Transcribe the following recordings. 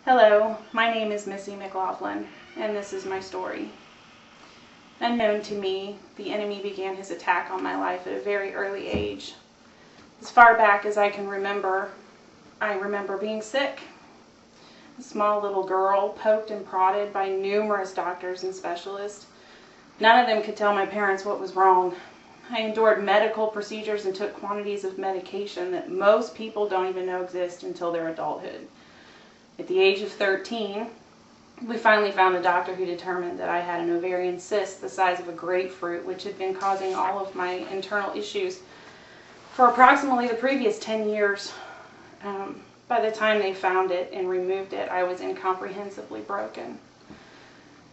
Hello, my name is Missy McLaughlin, and this is my story. Unknown to me, the enemy began his attack on my life at a very early age. As far back as I can remember, I remember being sick. A small little girl, poked and prodded by numerous doctors and specialists. None of them could tell my parents what was wrong. I endured medical procedures and took quantities of medication that most people don't even know exist until their adulthood. At the age of 13, we finally found a doctor who determined that I had an ovarian cyst the size of a grapefruit, which had been causing all of my internal issues for approximately the previous 10 years. By the time they found it and removed it, I was incomprehensibly broken.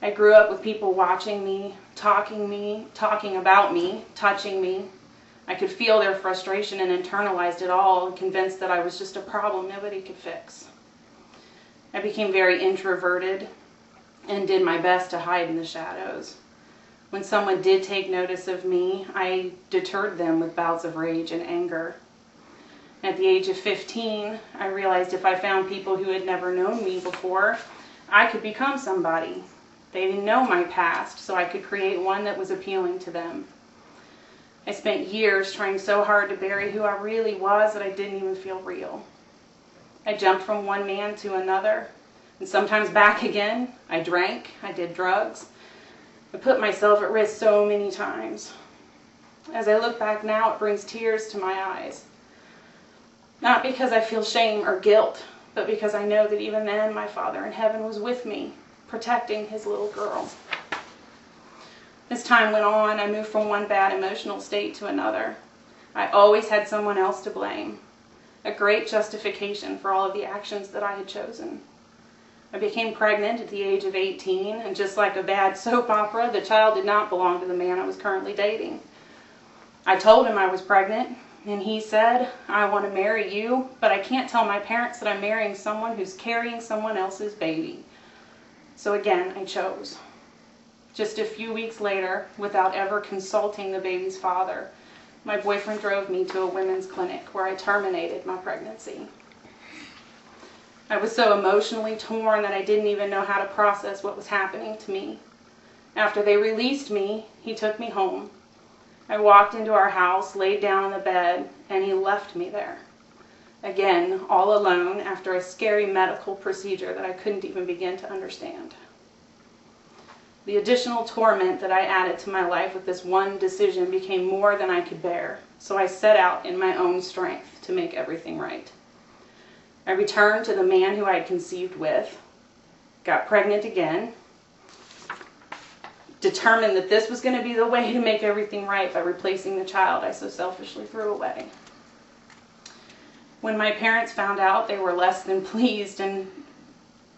I grew up with people watching me, talking about me, touching me. I could feel their frustration and internalized it all, convinced that I was just a problem nobody could fix. I became very introverted and did my best to hide in the shadows. When someone did take notice of me, I deterred them with bouts of rage and anger. At the age of 15, I realized if I found people who had never known me before, I could become somebody. They didn't know my past, so I could create one that was appealing to them. I spent years trying so hard to bury who I really was that I didn't even feel real. I jumped from one man to another, and sometimes back again. I drank, I did drugs. I put myself at risk so many times. As I look back now, it brings tears to my eyes. Not because I feel shame or guilt, but because I know that even then my Father in heaven was with me, protecting his little girl. As time went on, I moved from one bad emotional state to another. I always had someone else to blame. A great justification for all of the actions that I had chosen. I became pregnant at the age of 18, and just like a bad soap opera, the child did not belong to the man I was currently dating. I told him I was pregnant, and he said, "I want to marry you, but I can't tell my parents that I'm marrying someone who's carrying someone else's baby." So again, I chose. Just a few weeks later, without ever consulting the baby's father, my boyfriend drove me to a women's clinic where I terminated my pregnancy. I was so emotionally torn that I didn't even know how to process what was happening to me. After they released me, he took me home. I walked into our house, laid down on the bed, and he left me there. Again, all alone after a scary medical procedure that I couldn't even begin to understand. The additional torment that I added to my life with this one decision became more than I could bear, so I set out in my own strength to make everything right. I returned to the man who I had conceived with, got pregnant again, determined that this was going to be the way to make everything right by replacing the child I so selfishly threw away. When my parents found out, they were less than pleased and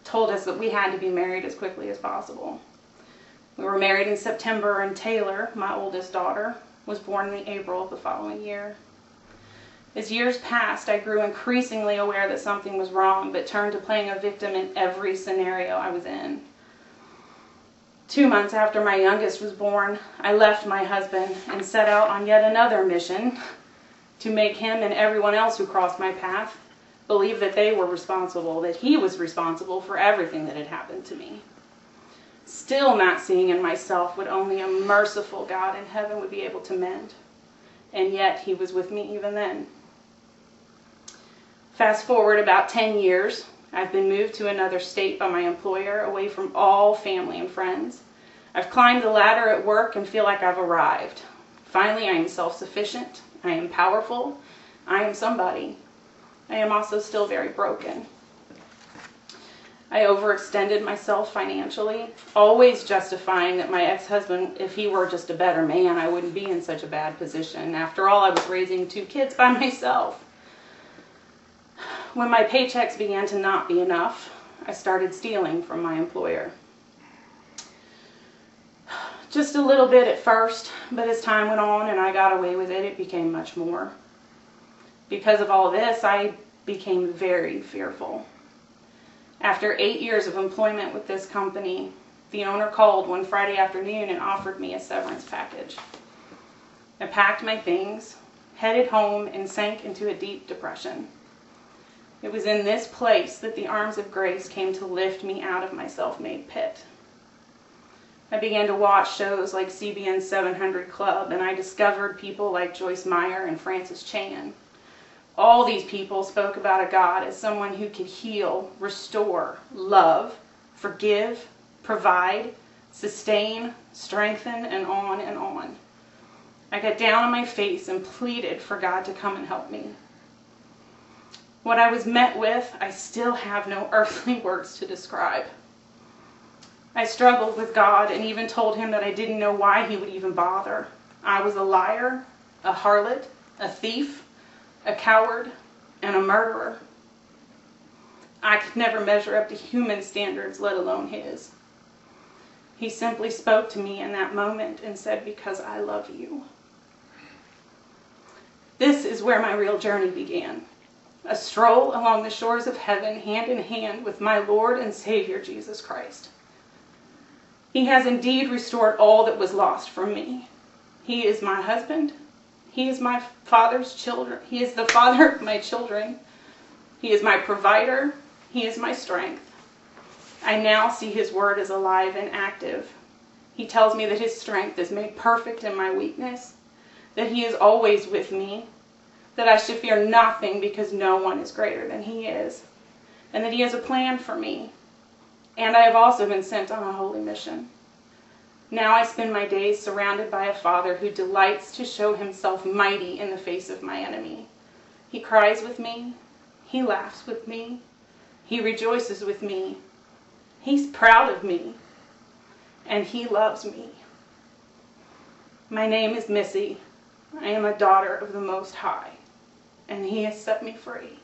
told us that we had to be married as quickly as possible. We were married in September, and Taylor, my oldest daughter, was born in April of the following year. As years passed, I grew increasingly aware that something was wrong, but turned to playing a victim in every scenario I was in. 2 months after my youngest was born, I left my husband and set out on yet another mission to make him and everyone else who crossed my path believe that they were responsible, that he was responsible for everything that had happened to me. Still not seeing in myself what only a merciful God in heaven would be able to mend. And yet he was with me even then. Fast forward about 10 years, I've been moved to another state by my employer, away from all family and friends. I've climbed the ladder at work and feel like I've arrived. Finally, I am self-sufficient. I am powerful. I am somebody. I am also still very broken. I overextended myself financially, always justifying that my ex-husband, if he were just a better man, I wouldn't be in such a bad position. After all, I was raising 2 kids by myself. When my paychecks began to not be enough, I started stealing from my employer. Just a little bit at first, but as time went on and I got away with it, it became much more. Because of all this, I became very fearful. After 8 years of employment with this company, the owner called one Friday afternoon and offered me a severance package. I packed my things, headed home, and sank into a deep depression. It was in this place that the arms of grace came to lift me out of my self-made pit. I began to watch shows like CBN's 700 Club, and I discovered people like Joyce Meyer and Francis Chan. All these people spoke about a God as someone who could heal, restore, love, forgive, provide, sustain, strengthen, and on and on. I got down on my face and pleaded for God to come and help me. What I was met with, I still have no earthly words to describe. I struggled with God and even told him that I didn't know why he would even bother. I was a liar, a harlot, a thief, a coward, and a murderer. I could never measure up to human standards, let alone his. He simply spoke to me in that moment and said, "Because I love you." This is where my real journey began. A stroll along the shores of heaven, hand in hand with my Lord and Savior, Jesus Christ. He has indeed restored all that was lost from me. He is my husband. He is my father's children. He is the father of my children. He is my provider. He is my strength. I now see his word as alive and active. He tells me that his strength is made perfect in my weakness, that he is always with me, that I should fear nothing because no one is greater than he is, and that he has a plan for me. And I have also been sent on a holy mission. Now I spend my days surrounded by a Father who delights to show himself mighty in the face of my enemy. He cries with me. He laughs with me. He rejoices with me. He's proud of me. And he loves me. My name is Missy. I am a daughter of the Most High. And he has set me free.